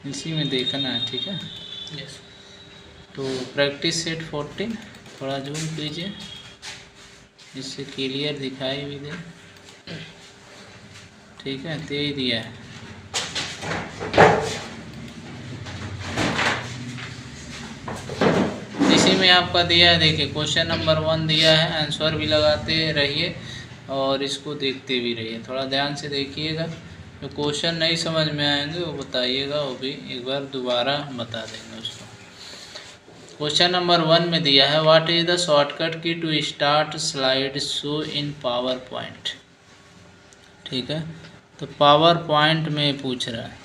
इसी में देखना है, ठीक है। यस। तो प्रैक्टिस सेट 14 थोड़ा जूम कीजिए, इससे क्लियर दिखाई भी दे, ठीक है। तो यही दिया है। इसी में आपका दिया है, देखिए क्वेश्चन नंबर 1 दिया है, आंसर भी लगाते रहिए और इसको देखते भी रहिए, थोड़ा ध्यान से देखिएगा। जो क्वेश्चन नहीं समझ में आएंगे वो बताइएगा, वो भी एक बार दोबारा बता देंगे उसको। क्वेश्चन नंबर 1 में दिया है, what is the shortcut key to start slide show in PowerPoint, ठीक है। तो पावर पॉइंट में पूछ रहा है,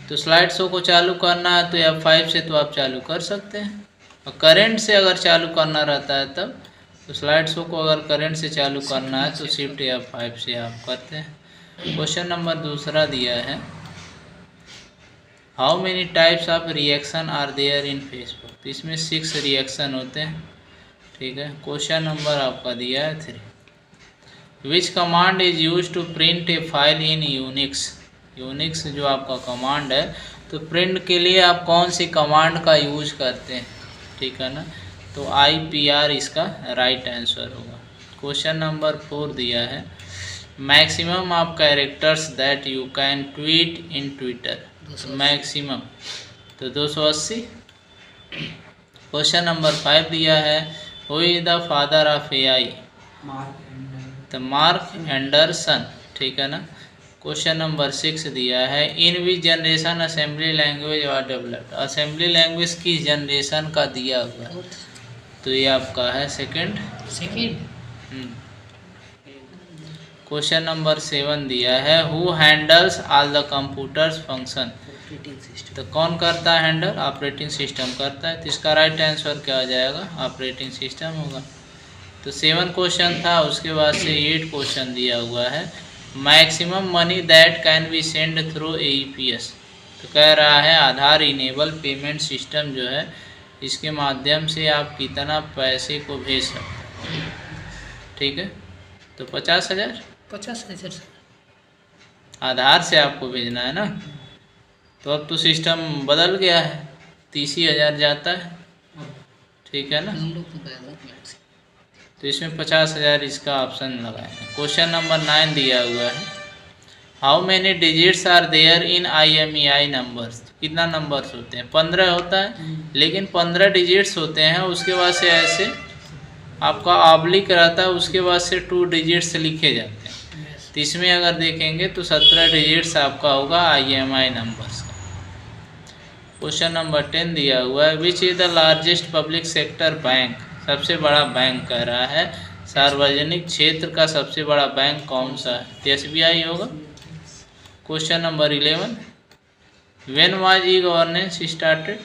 तो स्लाइड शो को चालू करना है तो F5 से तो आप चालू कर सकते हैं, और करंट से अगर चालू करना रहता है तब, तो स्लाइड शो को अगर करंट से चालू करना है तो शिफ्ट F5 से आप करते हैं। क्वेश्चन नंबर दूसरा दिया है, how many types of reaction are there in Facebook, तो इसमें 6 रिएक्शन होते हैं, ठीक है। क्वेश्चन नंबर आपका दिया है 3, which command is use to print a file in Unix, Unix जो आपका कमांड है, तो प्रिंट के लिए आप कौन सी कमांड का यूज करते हैं, ठीक है ना। तो IPR इसका राइट आंसर होगा। क्वेश्चन नंबर 4 दिया है, maximum of characters that you can tweet in Twitter, maximum तो 280। क्वेश्चन नंबर 5 दिया है, who is the father of AI, तो मार्क एंडरसन, ठीक है ना। क्वेश्चन नंबर 6 दिया है, इन विच जनरेशन असेंबली लैंग्वेज और डेवलप्ड, असेंबली लैंग्वेज किस जनरेशन का दिया हुआ है, तो ये आपका है सेकंड। क्वेश्चन नंबर 7 दिया है, who handles all the computers function, तो कौन करता है हैंडल, ऑपरेटिंग सिस्टम करता है, तो इसका राइट आंसर क्या आ जाएगा, ऑपरेटिंग सिस्टम होगा। तो 7 क्वेश्चन था, उसके बाद से 8 क्वेश्चन दिया हुआ है, maximum money that can be send through AEPS, तो कह रहा है आधार इनेबल पेमेंट सिस्टम जो है, इसके माध्यम से आप कितना पैसे को भेज सकते हैं, ठीक है। तो 50,000 आधार से आपको भेजना है ना, तो अब तो सिस्टम बदल गया है, 30,000 जाता है, ठीक है ना। तो इसमें 50,000 इसका ऑप्शन लगाए हैं। क्वेश्चन नंबर 9 दिया हुआ है, how many digits are there in IMEI numbers, कितना नंबर्स होते हैं, 15 होता है, लेकिन 15 डिजिट्स होते हैं, उसके बाद से ऐसे आपका ऑब्लिक रहता है, उसके बाद से 2 डिजिट्स लिखे जाते हैं, तो इसमें अगर देखेंगे तो 17 डिजिट्स आपका होगा IMEI नंबर्स का। क्वेश्चन नंबर 10 दिया हुआ है, which is the largest public sector bank, सबसे बड़ा बैंक कह रहा है, सार्वजनिक क्षेत्र का सबसे बड़ा बैंक कौन सा है, तो SBI होगा। Question number 11, when was e governance started,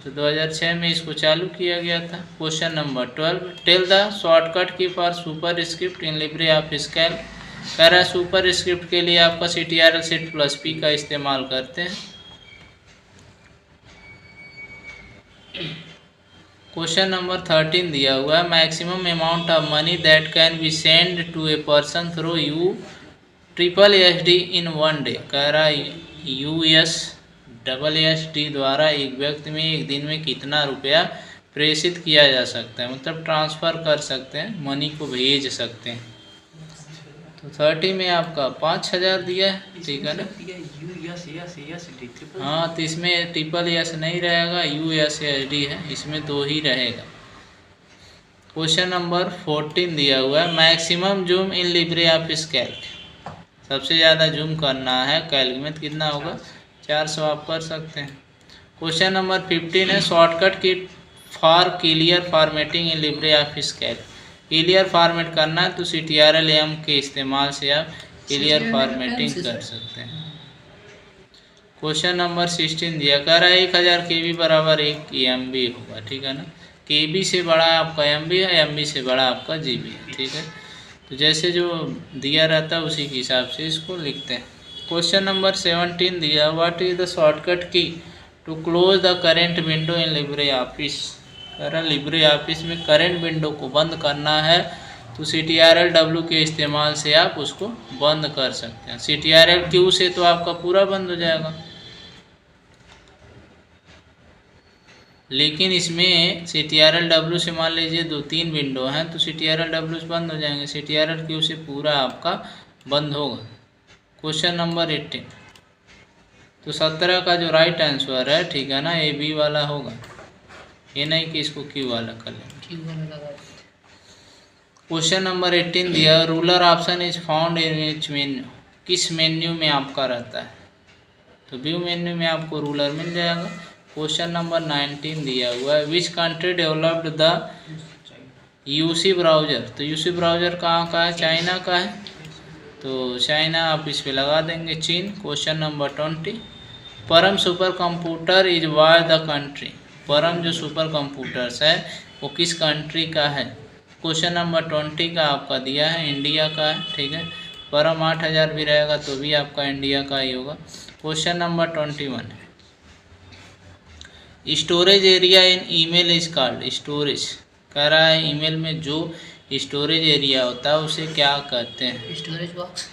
तो 2006 में इसको चालू किया गया था। Question number 12, tell the shortcut key for superscript in LibreOffice Calc, कह रहा है सुपर स्क्रिप्ट के लिए आपका CTRL Shift+P का इस्तेमाल करते हैं। क्वेश्चन नंबर 13 दिया हुआ है, maximum amount of money that can be send to a person through USSD in 1 day, कह रहा है USSD द्वारा एक व्यक्ति में एक दिन में कितना रुपया प्रेषित किया जा सकता है, मतलब ट्रांसफ़र कर सकते हैं, मनी को भेज सकते हैं। तो 30 में आपका 5,000 दिया है, ठीक है ना। हाँ, तो इसमें SSS नहीं रहेगा, USSD है, इसमें 2 ही रहेगा। क्वेश्चन नंबर 14 दिया हुआ है, maximum zoom in LibreOffice Calc, सबसे ज़्यादा जूम करना है कैल्क में, तो कितना होगा, 400 आप कर सकते हैं। क्वेश्चन नंबर 15 है, shortcut key for clear formatting in LibreOffice Calc, clear format करना है तो CTRL-M के इस्तेमाल से आप क्लियर फॉर्मेटिंग कर सकते हैं। क्वेश्चन नंबर 16 दिया, कह रहा है 1000 KB बराबर 1 MB होगा, ठीक है ना। KB से बड़ा आपका MB है, MB से बड़ा आपका GB है, ठीक है। तो जैसे जो दिया रहता है उसी के हिसाब से इसको लिखते हैं। क्वेश्चन नंबर 17 दिया, what is the shortcut key to close the current window in LibreOffice, कह रहा लिब्रे ऑफिस में करेंट विंडो को बंद करना है तो CTRL-W के इस्तेमाल से आप उसको बंद कर सकते हैं। CTRL-Q से तो आपका पूरा बंद हो जाएगा, लेकिन इसमें CTRL-W से मान लीजिए 2-3 विंडो हैं तो CTRL-W से बंद हो जाएंगे, CTRL-Q से पूरा आपका बंद होगा। क्वेश्चन नंबर 18, तो 17 का जो राइट आंसर है, ठीक है ना, ये बी वाला होगा, ये नहीं कि इसको क्यू वाला कर लेंगे। क्वेश्चन नंबर 18 दिया, ruler option is found in which menu, किस मेन्यू में आपका रहता है, तो व्यू मेन्यू में आपको रूलर मिल जाएगा। क्वेश्चन नंबर 19 दिया हुआ है, which country developed the UC browser, तो यूसी ब्राउज़र कहाँ का है, चाइना का है, तो चाइना आप इस पे लगा देंगे चीन। क्वेश्चन नंबर 20, परम super computer is why the country, परम जो सुपर कंप्यूटर्स है वो किस कंट्री का है। क्वेश्चन नंबर 20 का आपका दिया है इंडिया का है, ठीक है, परम 8000 भी रहेगा तो भी आपका इंडिया का ही होगा। Question number 21, storage area in email is called, storage कह रहा है ईमेल में जो स्टोरेज एरिया होता है उसे क्या कहते हैं, स्टोरेज बॉक्स,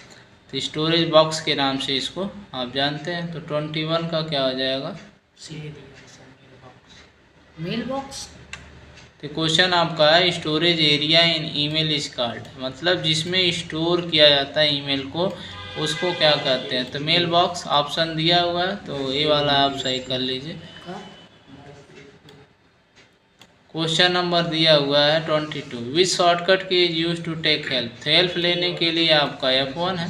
तो स्टोरेज बॉक्स के नाम से इसको आप जानते हैं। तो 21 का क्या हो जाएगा, मेल बॉक्स। तो क्वेश्चन आपका है storage area in email is called, मतलब जिसमें स्टोर किया जाता है ईमेल को उसको क्या कहते हैं, तो मेल बॉक्स ऑप्शन दिया हुआ है, तो ये वाला आप सही कर लीजिए। क्वेश्चन नंबर दिया हुआ है 22, which shortcut key is use to take help, तो हेल्प लेने के लिए आपका F1 है।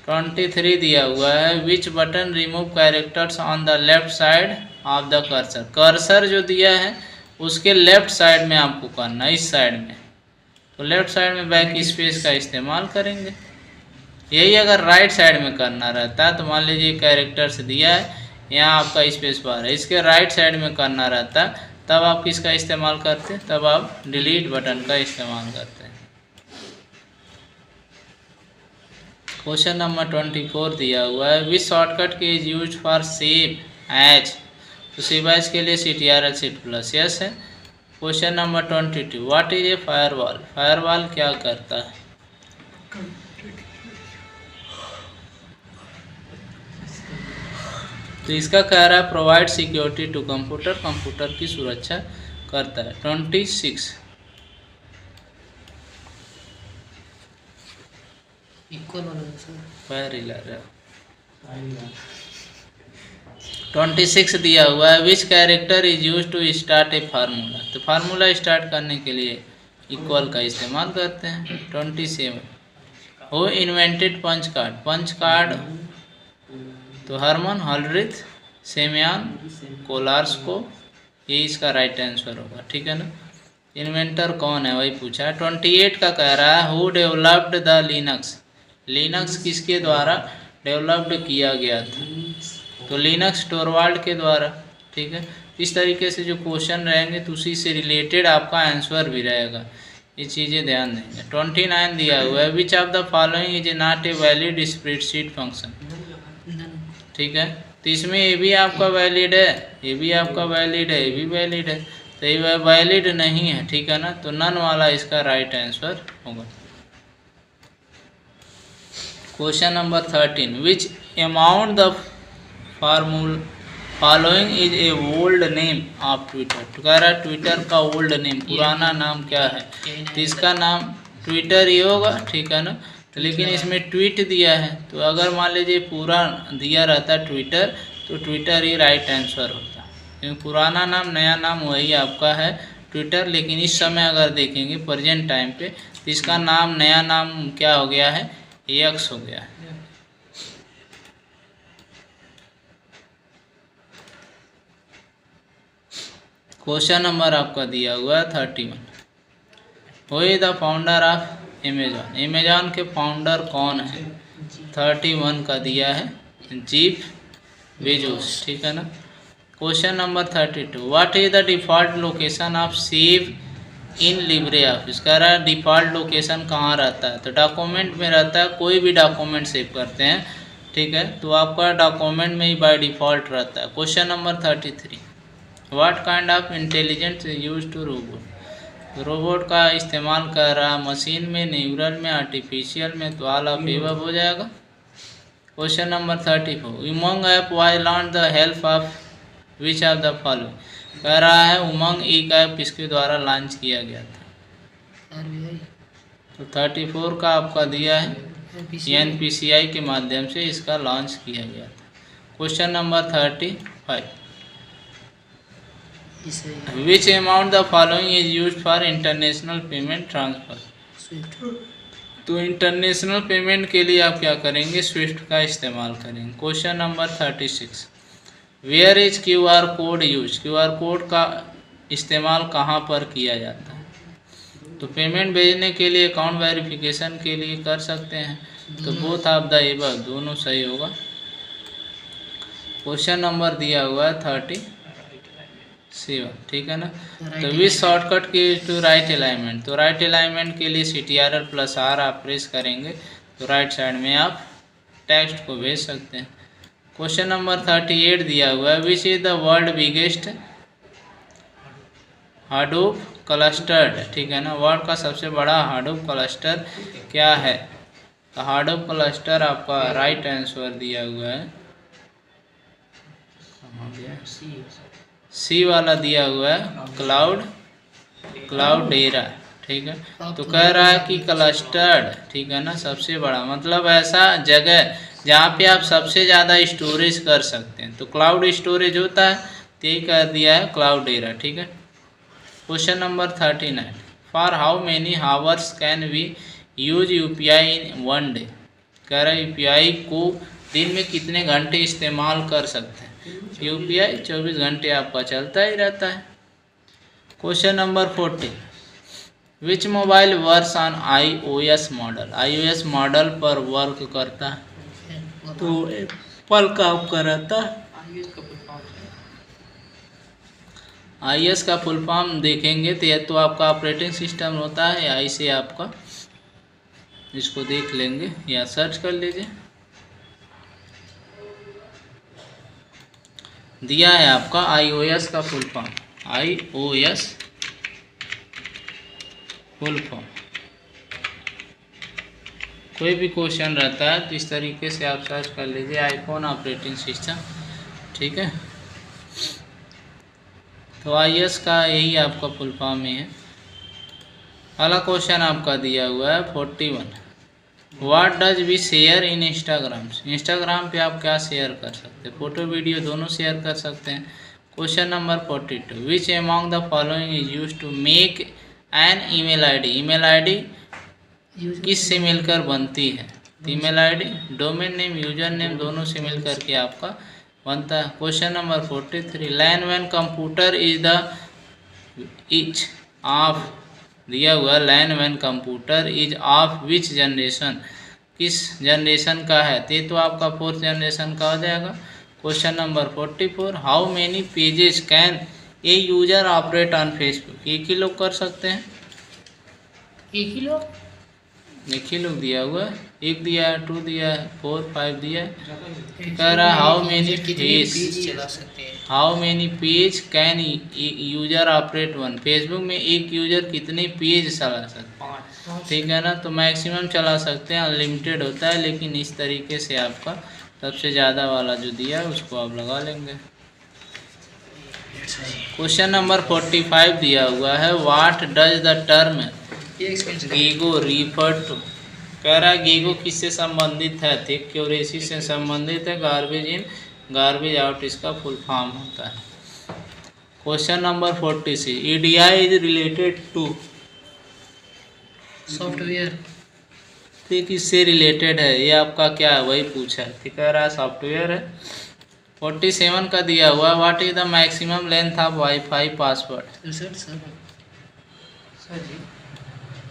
23 दिया हुआ है, which button remove characters on the left side of the cursor, cursor जो दिया है उसके लेफ्ट साइड में आपको करना है, इस साइड में, तो लेफ्ट साइड में बैक स्पेस का इस्तेमाल करेंगे। यही अगर राइट साइड में करना रहता है तो मान लीजिए कैरेक्टर्स दिया है, यहाँ आपका स्पेस बार है, इसके राइट साइड में करना रहता है तब आप किसका इस्तेमाल करते हैं, तब आप डिलीट बटन का इस्तेमाल करते हैं। क्वेश्चन नंबर 24 दिया हुआ है, which shortcut key is use for save as, तो सेव एज के लिए CTRL शिफ्ट प्लस यस है। Question number 22, what is a firewall, firewall क्या करता है, तो इसका कह रहा है provide security to computer, computer की सुरक्षा करता है। 26 26 दिया हुआ है, which character is use to start a formula, तो फार्मूला स्टार्ट करने के लिए इक्वल का इस्तेमाल करते हैं। 27, वो invented punch card, punch card तो हरमन हलरिथ सेमियान कोलार्स्को, ये इसका राइट आंसर होगा, ठीक है ना। इन्वेंटर कौन है वही पूछा है। 28 का कह रहा है, who developed the Linux, Linux किसके द्वारा डेवलप्ड किया गया था, तो लिनक्स टोरवाल्ड के द्वारा, ठीक है। इस तरीके से जो क्वेश्चन रहेंगे तो उसी से रिलेटेड आपका आंसर भी रहेगा, ये चीज़ें ध्यान देंगे। 29 दिया हुआ है, विच of the following is not a valid spreadsheet function, ठीक है, तो इसमें ये भी आपका वैलिड है, ये भी आपका वैलिड है, ये भी वैलिड है, तो ये वैलिड नहीं है, ठीक है ना, तो नन वाला इसका राइट आंसर होगा। Question number 13, which amount the following is a old name of Twitter, तो कह रहा है ट्विटर का ओल्ड नेम, पुराना नाम क्या है, तो इसका नाम ट्विटर ही होगा, ठीक है ना, तो लेकिन इसमें ट्वीट दिया है, तो अगर मान लीजिए पूरा दिया रहता ट्विटर तो ट्विटर ही राइट आंसर होता, क्योंकि पुराना नाम नया नाम वही आपका है ट्विटर, लेकिन इस समय अगर देखेंगे प्रेजेंट टाइम पे तो इसका नाम नया नाम क्या हो गया है, एक्स हो गया है। क्वेश्चन नंबर आपका दिया हुआ है 31, who is the founder of Amazon, Amazon के फाउंडर कौन है, 31 का दिया है जेफ बेजोस, ठीक है ना। Question number 32, what is the default location of save in LibreOffice, कह रहा है डिफ़ॉल्ट लोकेशन कहाँ रहता है, तो डॉक्यूमेंट में रहता है, कोई भी डॉक्यूमेंट सेव करते हैं, ठीक है, तो आपका डॉक्यूमेंट में ही बाय डिफ़ॉल्ट रहता है। Question number 33, what kind of intelligence use to robot, robot का इस्तेमाल कर रहा मशीन में, न्यूरल में, आर्टिफिशियल में, तो ऑल ऑफ एबव हो जाएगा। Question number 34, among app why launch the help of which of the following, कह रहा है उमंग ई ऐप किसके द्वारा लॉन्च किया गया था? RBI। तो 34 का आपका दिया है NPCI के माध्यम से इसका लॉन्च किया गया था। Question number 35, which amount the following is used for international payment transfer? तो इंटरनेशनल पेमेंट के लिए आप क्या करेंगे? स्विफ्ट का इस्तेमाल करेंगे। Question number 36, where is QR code use? QR code का इस्तेमाल कहाँ पर किया जाता है? तो पेमेंट भेजने के लिए, अकाउंट वेरिफिकेशन के लिए कर सकते हैं। तो बोथ ऑफ द एबव, दोनों सही होगा। क्वेश्चन नंबर दिया हुआ है 37, ठीक है ना। तो विच shortcut key to right alignment? तो राइट अलाइनमेंट के लिए CTRL+R आप प्रेस करेंगे तो राइट साइड में आप टेक्स्ट को भेज सकते हैं। क्वेश्चन नंबर 38 दिया हुआ है, which is the world biggest Hadoop cluster? ठीक है ना, वर्ल्ड का सबसे बड़ा हाडूप क्लस्टर क्या है? तो हाडूप क्लस्टर आपका राइट आंसर दिया हुआ है, सी वाला दिया हुआ है, क्लाउडेरा। ठीक है, तो कह रहा है कि क्लस्टर्ड, ठीक है ना, सबसे बड़ा मतलब ऐसा जगह जहाँ पे आप सबसे ज़्यादा स्टोरेज कर सकते हैं। तो क्लाउड स्टोरेज होता है, तो यही कर दिया है क्लाउडेरा। ठीक है। Question number 39, for how many hours can we use UPI in one day? कह रहा है UPI को दिन में कितने घंटे इस्तेमाल कर सकते हैं? UPI 24 घंटे आपका चलता ही रहता है। Question number 40, which mobile works on iOS model? iOS model पर वर्क करता है तो एप्पल का आपका रहता है। iOS का फुल फॉर्म देखेंगे तो यह तो आपका ऑपरेटिंग सिस्टम होता है, या इसे आपका इसको देख लेंगे या सर्च कर लीजिए। दिया है आपका iOS का full form, iOS full form. कोई भी क्वेश्चन रहता है तो इस तरीके से आप सर्च कर लीजिए, आईफोन ऑपरेटिंग सिस्टम। ठीक है, तो iOS का यही आपका फुल फॉर्म ही है। अगला क्वेश्चन आपका दिया हुआ है 41, what does we share in Instagram? Instagram पे आप क्या शेयर कर सकते हैं? फोटो वीडियो दोनों शेयर कर सकते हैं। Question number 42, which among the following is use to make an email ID? Email ID किस से मिलकर बनती है? Email ID domain name, user name दोनों से मिल करके आपका बनता है। क्वेश्चन नंबर 43, लैन वैन कंप्यूटर इज ऑफ दिया हुआ, लैन वैन computer is of which generation? किस जनरेशन का है? ये तो आपका 4th जनरेशन का हो जाएगा। Question number 44, how many pages can a user operate on Facebook? एक ही लोग कर सकते हैं। एक ही लोग दिया हुआ है, 1 दिया है, 2 दिया है, 4, 5 दिया है। कह रहा है how many page can user operate one? Facebook में एक यूजर कितने पेज चला सकते हैं? ठीक है ना, तो मैक्सिमम चला सकते हैं, अनलिमिटेड होता है, लेकिन इस तरीके से आपका सबसे ज़्यादा वाला जो दिया है उसको आप लगा लेंगे। क्वेश्चन नंबर 45 दिया हुआ है, what does the term GIGO refer to? कह रहा है गीगो किससे संबंधित है? थिक एक्यूरेसी से संबंधित है, गार्बेज इन गार्बेज आउट इसका फुल फॉर्म होता है। Question number 46, EDI is related to software? तो किससे रिलेटेड है? ये आपका क्या है, वही पूछा है, कह रहा है सॉफ्टवेयर है। 47 का दिया हुआ, what is the maximum length of wifi password? Sir ji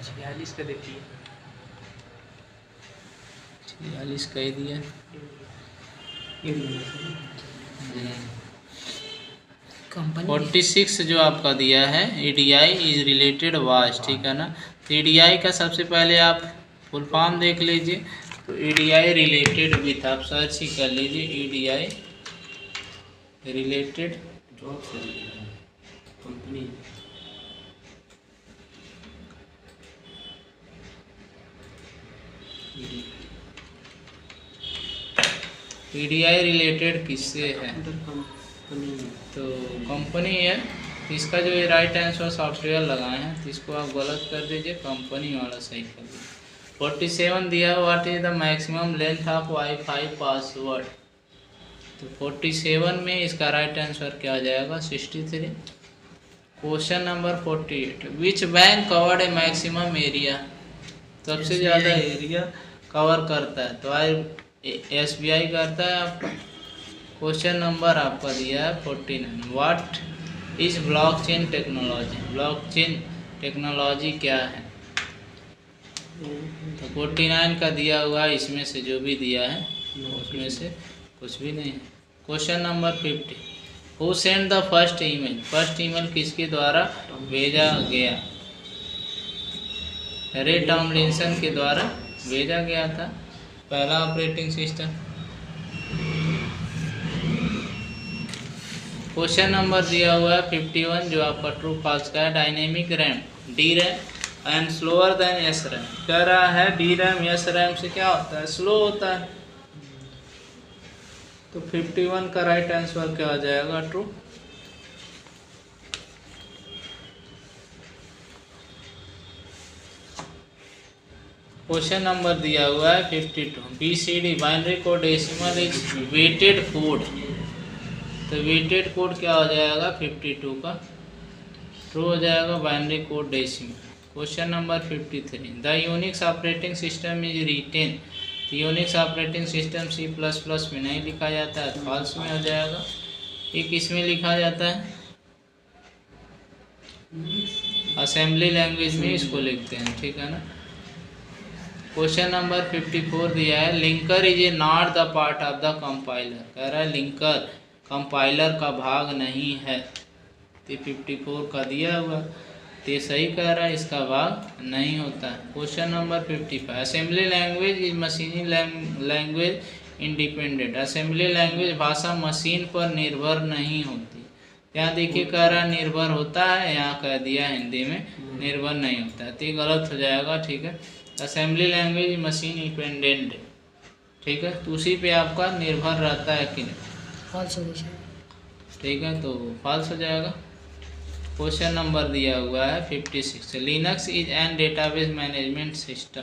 46 का देखिए, 46 का ही दिया। 46 जो आपका दिया है, EDI इज रिलेटेड वाच, ठीक है ना। तो EDI का सबसे पहले आप फुल फॉर्म देख लीजिए, तो EDI रिलेटेड विथ आप सर्च ही कर लीजिए, EDI related company. EDI related किससे है? तो कंपनी है, इसका जो ये राइट आंसर सॉफ्टवेयर लगाए हैं तो इसको आप गलत कर दीजिए, कंपनी वाला सही कर दीजिए। 47 दिया, what is the maximum length of wifi password. तो 47 में इसका राइट आंसर क्या आ जाएगा 63। Question number 48, which bank covered A maximum area. सबसे ज़्यादा एरिया कवर करता है, तो SBI करता है आपका। क्वेश्चन नंबर आपका दिया है 49, what is blockchain technology. Blockchain technology क्या है। तो 49 का दिया हुआ है, इसमें से जो भी दिया है उसमें से कुछ भी नहीं है। Question number 50, who send the first email. First email किसके द्वारा भेजा गया। रे टॉमलिंसन के द्वारा भेजा गया था, पहला ऑपरेटिंग सिस्टम। क्वेश्चन नंबर दिया हुआ है 51, जो आपका ट्रू फॉल्स का है। Dynamic RAM D RAM and slower then S RAM. कह रहा है डी रैम एस रैम से क्या होता है, स्लो होता है। तो 51 का राइट आंसर क्या आ जाएगा, ट्रू। क्वेश्चन नंबर दिया हुआ है 52, BCD binary code decimal is weighted code. तो वेटेड कोड क्या हो जाएगा 52 का, ट्रू हो जाएगा, binary code decimal. Question number 53, the Unix operating system is written. Unix operating system C++ में नहीं लिखा जाता है, फॉल्स में हो जाएगा। ये किस में लिखा जाता है, असेंबली लैंग्वेज में इसको लिखते हैं, ठीक है ना। क्वेश्चन नंबर 54 दिया है, linker is a not the part of the compiler. कह रहा है लिंकर कंपाइलर का भाग नहीं है। तो 54 का दिया हुआ, तो सही कह रहा है, इसका भाग नहीं होता है। Question number 55, assembly language is मशीनी लैंग्वेज इंडिपेंडेंट। असेंबली लैंग्वेज भाषा मशीन पर निर्भर नहीं होती। यहाँ देखिए कह रहा है निर्भर होता है, यहाँ कह दिया हिंदी में निर्भर नहीं होता है, तो ये गलत हो जाएगा, ठीक है। असेंबली लैंग्वेज मशीन इंडिपेंडेंट, ठीक है, तो उसी पे आपका निर्भर रहता है कि नहीं, फॉल्स हो जाएगा, ठीक है, तो फॉल्स हो जाएगा। क्वेश्चन नंबर दिया हुआ है 56, Linux is an database management system.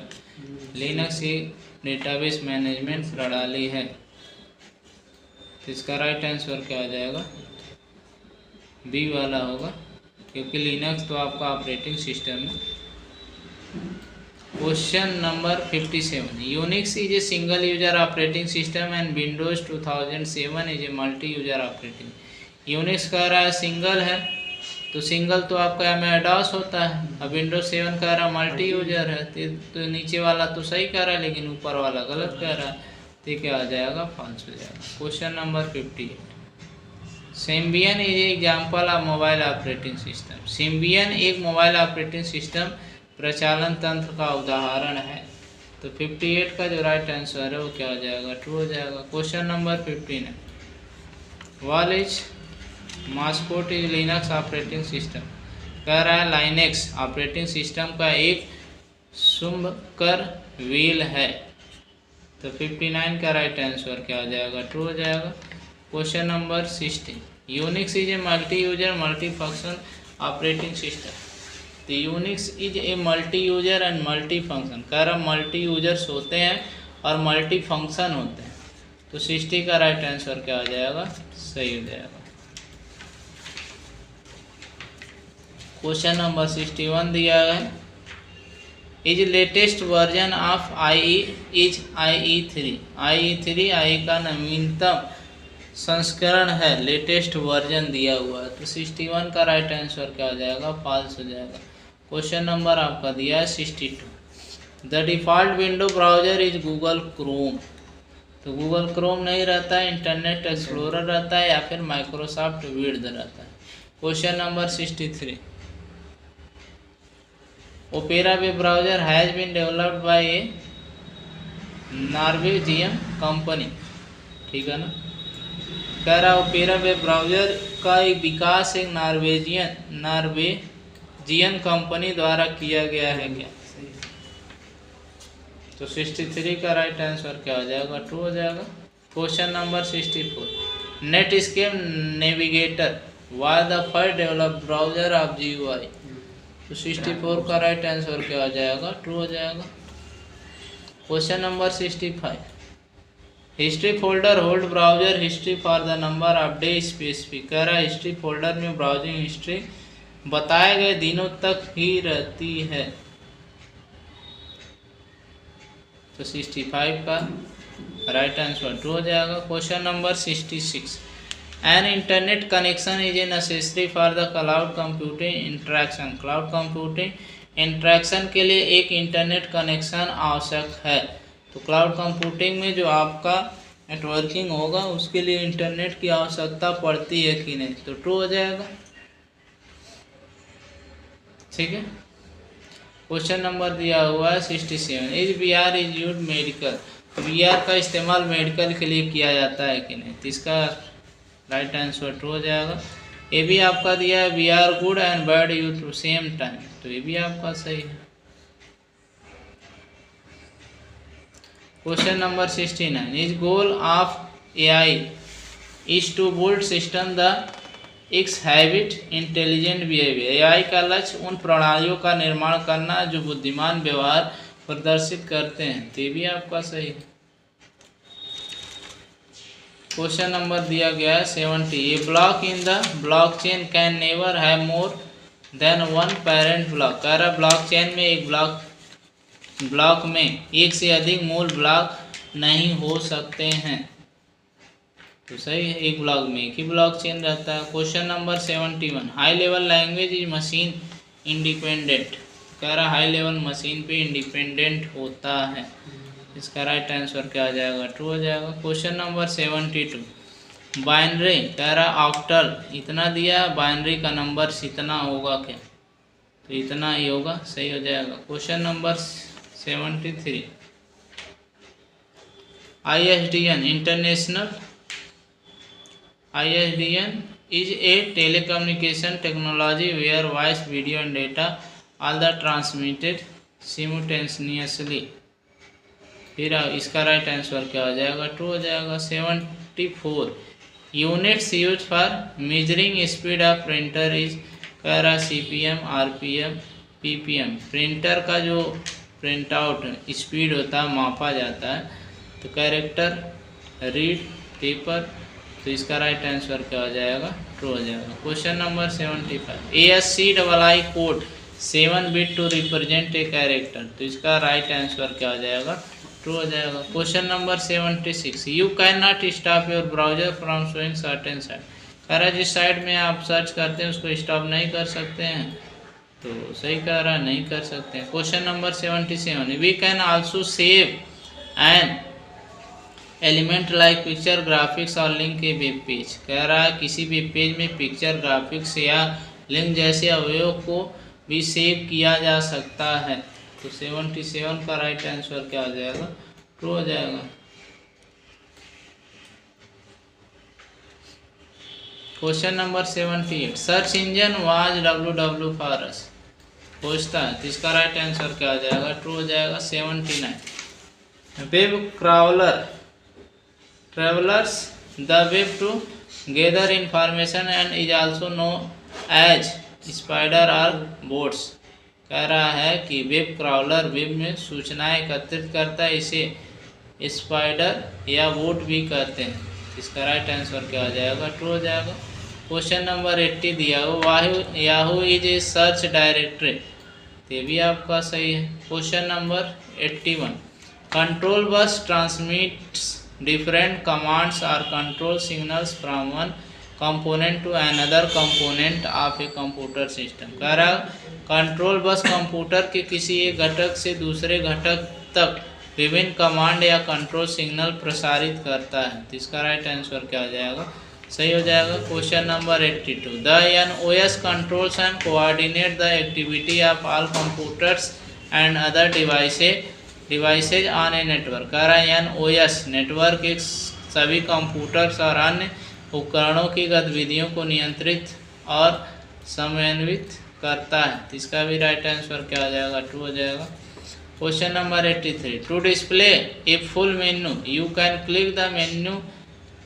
Linux एक डेटाबेस मैनेजमेंट प्रणाली है। तो इसका राइट आंसर क्या आ जाएगा, बी वाला होगा, क्योंकि लिनक्स तो आपका ऑपरेटिंग सिस्टम है। Question number 57, Unix is a single user operating system and Windows 2007 is a multi user operating. Unix कह रहा है सिंगल है, तो सिंगल तो आपका एमएडॉस होता है। अब विंडोज 7 कह रहा मल्टी यूजर है, तो नीचे वाला तो सही कह रहा है, लेकिन ऊपर वाला गलत कह रहा है, तो क्या आ जाएगा, फॉल्स हो जाएगा। Question number 58, Symbian is example of mobile operating system. Symbian एक मोबाइल ऑपरेटिंग सिस्टम प्रचालन तंत्र का उदाहरण है। तो 58 का जो राइट आंसर है वो क्या हो जाएगा, ट्रू हो जाएगा। Question number 59, what is mascot is Linux operating system. कह रहा है लाइनेक्स ऑपरेटिंग सिस्टम का एक शुभकर व्हील है। तो 59 का राइट आंसर क्या हो जाएगा, ट्रू हो जाएगा। Question number 60, Unix is a multi user multi function operating system. तो Unix is a multi user and multi function. कह रहा मल्टी यूजर्स होते हैं और मल्टी फंक्शन होते हैं। तो 60 का राइट आंसर क्या हो जाएगा, सही हो जाएगा। क्वेश्चन नंबर 61 दिया है, is latest version of IE3। IE का नवीनतम संस्करण है, लेटेस्ट वर्जन दिया हुआ है। तो 61 का राइट आंसर क्या हो जाएगा, फॉल्स हो जाएगा। क्वेश्चन नंबर आपका दिया है 62, the default window browser is Google Chrome. तो गूगल क्रोम नहीं रहता है, इंटरनेट एक्सप्लोरर रहता है या फिर माइक्रोसॉफ्ट विड रहता है। Question number 63, Opera web browser has been developed by a Norwegian company, ठीक है ना। कह रहा ओपेरा वेब ब्राउजर का एक विकास एक नॉर्वेजियन कंपनी द्वारा किया गया है क्या। तो 63 का राइट आंसर क्या हो जाएगा, ट्रू हो जाएगा। Question number 64, Netscape navigator was the first developed browser of GUI। तो 64 का राइट आंसर क्या हो जाएगा? ट्रू हो जाएगा। Question number 65, history folder hold browser history for the number of day specific. कह रहा है हिस्ट्री फोल्डर में ब्राउजिंग हिस्ट्री बताए गए दिनों तक ही रहती है। तो 65 का राइट आंसर ट्रू हो जाएगा। Question number 66, an internet connection is a necessary for the cloud computing interaction. Cloud computing interaction के लिए एक इंटरनेट कनेक्शन आवश्यक है। तो क्लाउड कंप्यूटिंग में जो आपका नेटवर्किंग होगा उसके लिए इंटरनेट की आवश्यकता पड़ती है कि नहीं? तो ट्रू हो जाएगा। ठीक है। क्वेश्चन नंबर दिया हुआ है 67, is VR is use medical. VR का इस्तेमाल मेडिकल के लिए किया जाता है कि नहीं? तो इसका राइट आंसर ट्रू हो जाएगा। ये भी आपका दिया है VR good and bad use to same time. तो ये भी आपका सही है। Question number 69, is goal of AI is to build system the exhibit intelligent behaviour. AI का लक्ष्य उन प्रणालियों का निर्माण करना जो बुद्धिमान व्यवहार प्रदर्शित करते हैं। तो ये भी आपका सही है। क्वेश्चन नंबर दिया गया है 70, a block in the blockchain can never have more than one parent block. कह रहा ब्लॉकचेन में एक ब्लॉक में एक से अधिक मूल ब्लॉक नहीं हो सकते हैं। तो सही है, एक ब्लॉक में एक ही ब्लॉकचेन रहता है। Question number 71, high level language is machine independent. कह रहा हाई लेवल मशीन पे इंडिपेंडेंट होता है। इसका राइट आंसर क्या आ जाएगा? ट्रू हो जाएगा। Question number 72, binary. कह रहा ऑक्टल इतना दिया, बाइनरी का नंबर इतना होगा क्या? तो इतना ही होगा, सही हो जाएगा। Question number 73, ISDN is a telecommunication technology where voice, video and data all the transmitted simultaneously। फिर इसका राइट आंसर क्या हो जाएगा? ट्रू हो जाएगा। 74, units use for measuring speed of printer is. कह रहा CPM, RPM, PPM। प्रिंटर का जो प्रिंट आउट स्पीड होता है मापा जाता है। तो कैरेक्टर, रीड, पेपर। तो इसका राइट आंसर क्या हो जाएगा? ट्रू हो जाएगा। Question number 75, ASCII code 7 bit to represent a character. तो इसका राइट आंसर क्या हो जाएगा? ट्रू हो जाएगा। Question number 76, you can not stop your browser from showing certain site. कह रहा है जिस साइट में आप सर्च करते हैं उसको स्टॉप नहीं कर सकते हैं। तो सही कह रहा है, नहीं कर सकते हैं। Question number 77, we can also save an element like picture, graphics और लिंक के वेब पेज। कह रहा है किसी वेब पेज में पिक्चर, ग्राफिक्स या लिंक जैसे अवयव को भी सेव किया जा सकता है। तो 77 का राइट आंसर क्या हो जाएगा? ट्रू हो जाएगा। Question number 78, search engine was www for us. पूछता है तो इसका राइट आंसर क्या हो जाएगा? ट्रू हो जाएगा। 79, web crawler travels the web to gather information and is also known as spider or bots। कह रहा है कि वेब क्राउलर वेब में सूचनाएं एकत्रित करता है, इसे स्पाइडर या बोट भी कहते हैं। इसका राइट आंसर क्या हो जाएगा? ट्रू हो जाएगा। क्वेश्चन नंबर 80 दिया हुआ Yahoo is a search directory. ये भी आपका सही है। Question number 81, control bus transmits different commands or control signals from one component to another component of a computer system। कह रहा कंट्रोल बस कंप्यूटर के किसी एक घटक से दूसरे घटक तक विभिन्न कमांड या कंट्रोल सिग्नल प्रसारित करता है। तो इसका राइट आंसर क्या हो जाएगा? सही हो जाएगा। Question number 82, the NOS controls and coordinate the activity of all computers and other devices on a network. कह रहा है NOS नेटवर्क एक सभी कंप्यूटर्स और अन्य उपकरणों की गतिविधियों को नियंत्रित और समन्वित करता है। तो इसका भी राइट आंसर क्या हो जाएगा? ट्रू हो जाएगा। Question number 83, to display a full menu you can click the menu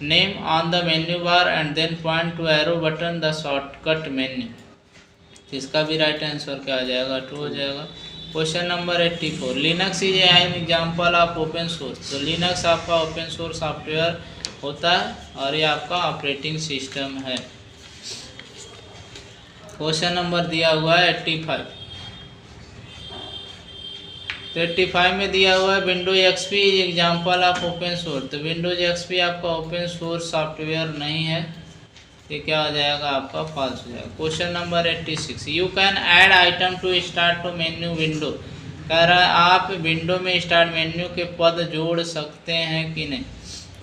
name on the menu bar and then point to arrow button the shortcut menu. इसका भी राइट आंसर क्या आ जाएगा? True हो जाएगा। Question number 84, Linux is an example of open source. तो Linux आपका open source software होता है और ये आपका ऑपरेटिंग सिस्टम है। क्वेश्चन नंबर दिया हुआ है 85। तो 85 में दिया हुआ है Windows XP is example of open source. तो विंडोज एक्सपी आपका ओपन सोर्स सॉफ्टवेयर नहीं है, ये क्या हो जाएगा? आपका फॉल्स हो जाएगा। Question number 86, you can add item to start to menu window. कह रहा है आप विंडो में स्टार्ट मेन्यू के पद जोड़ सकते हैं कि नहीं।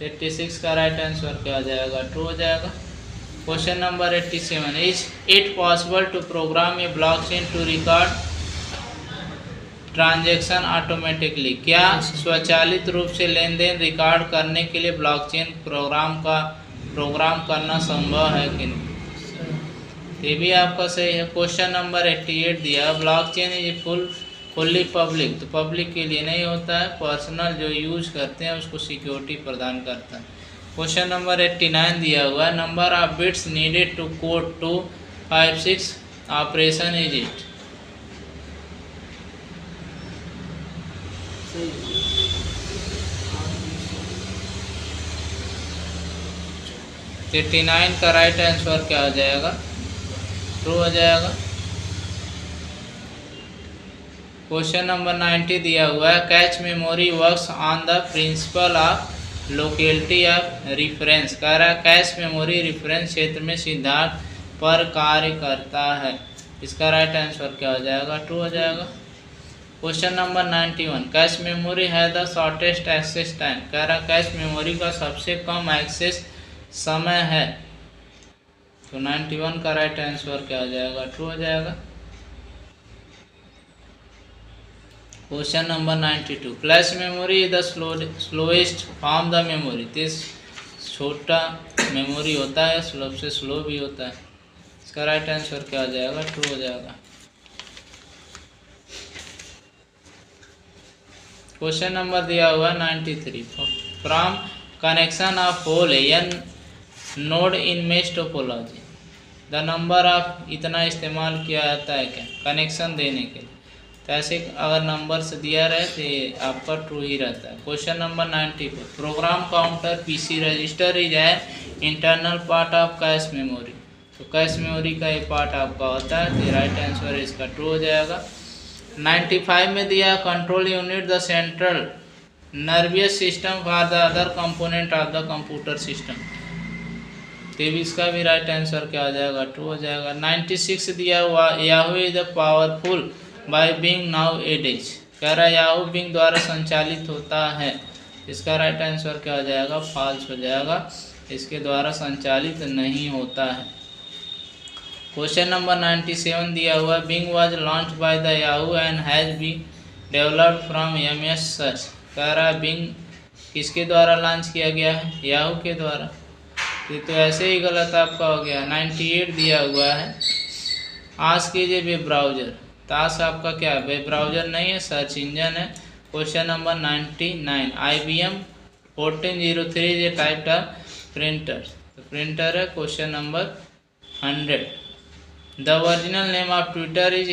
86 का राइट आंसर क्या हो जाएगा? ट्रू हो जाएगा। Question number 87, is it possible to program a blockchain to record transaction automatically. क्या स्वचालित रूप से लेन देन रिकॉर्ड करने के लिए ब्लॉकचेन प्रोग्राम करना संभव है कि नहीं। ये भी आपका सही है। क्वेश्चन नंबर 88 दिया, ब्लॉकचेन इज फुल्ली पब्लिक। तो पब्लिक के लिए नहीं होता है, पर्सनल जो यूज करते हैं उसको सिक्योरिटी प्रदान करता है। क्वेश्चन नंबर 89 दिया हुआ है, number of bits needed to code 256 operation is it. 89 का राइट आंसर क्या हो जाएगा? ट्रू हो जाएगा। क्वेश्चन नंबर 90 दिया हुआ है, cache memory works on the principle of locality of reference. कह रहा है कैश मेमोरी रेफरेंस क्षेत्र में सिद्धांत पर कार्य करता है। इसका राइट आंसर क्या हो जाएगा? ट्रू हो जाएगा। क्वेश्चन नंबर 91, कैश मेमोरी है द शॉर्टेस्ट एक्सेस टाइम। कह रहा कैश मेमोरी का सबसे कम एक्सेस समय है। तो 91 का राइट आंसर क्या हो जाएगा? ट्रू हो जाएगा। Question number 92, flash memory is the slowest form the memory. This छोटा मेमोरी होता है, सबसे स्लो भी होता है। इसका राइट आंसर क्या हो जाएगा? ट्रू हो जाएगा। क्वेश्चन नंबर दिया हुआ 93, from connection of whole an node in mesh topology the number of. इतना इस्तेमाल किया जाता है क्या? कनेक्शन देने के लिए। तो ऐसे अगर नंबर से दिया रहे तो ये आपका ट्रू ही रहता है। Question number 94, program counter PC register is an internal part of cache memory. तो कैश मेमोरी का ये पार्ट आपका होता है, तो राइट आंसर इसका ट्रू हो जाएगा। 95 में दिया, control unit the central nervous system for the other component of the computer system. तो इसका भी राइट आंसर क्या हो जाएगा? ट्रू हो जाएगा। 96 दिया हुआ, Yahoo is the powerful by being nowadays. कह रहा है याहू बिंग द्वारा संचालित होता है। इसका राइट आंसर क्या हो जाएगा? फॉल्स हो जाएगा, इसके द्वारा संचालित नहीं होता है। क्वेश्चन नंबर 97 दिया हुआ, Bing was launch by the Yahoo and has been developed from MS search. कह रहा है बिंग किसके द्वारा लॉन्च किया गया है? याहू के द्वारा। ये तो ऐसे ही गलत आपका हो गया। 98 दिया हुआ है, आस्क कीजिए वेब ब्राउजर। तास्क आपका क्या है? वेब ब्राउजर नहीं है, सर्च इंजन है। Question number 99, IBM 1403 is a type of printer. तो प्रिंटर है। Question number 100, the original name of Twitter is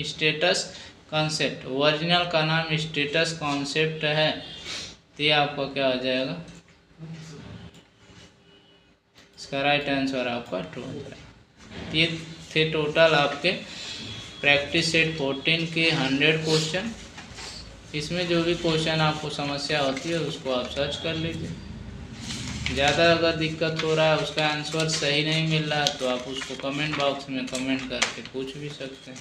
status concept. Original का नाम स्टेटस कॉन्सेप्ट है। तो ये आपका क्या हो जाएगा? इसका राइट आंसर आपका ट्रू हो जाएगा। ये थे टोटल आपके प्रैक्टिस सेट 14 के 100 क्वेश्चन। इसमें जो भी क्वेश्चन आपको समस्या होती है उसको आप सर्च कर लीजिए। ज़्यादा अगर दिक्कत हो रहा है, उसका आंसर सही नहीं मिल रहा है, तो आप उसको कमेंट बॉक्स में कमेंट करके पूछ भी सकते हैं।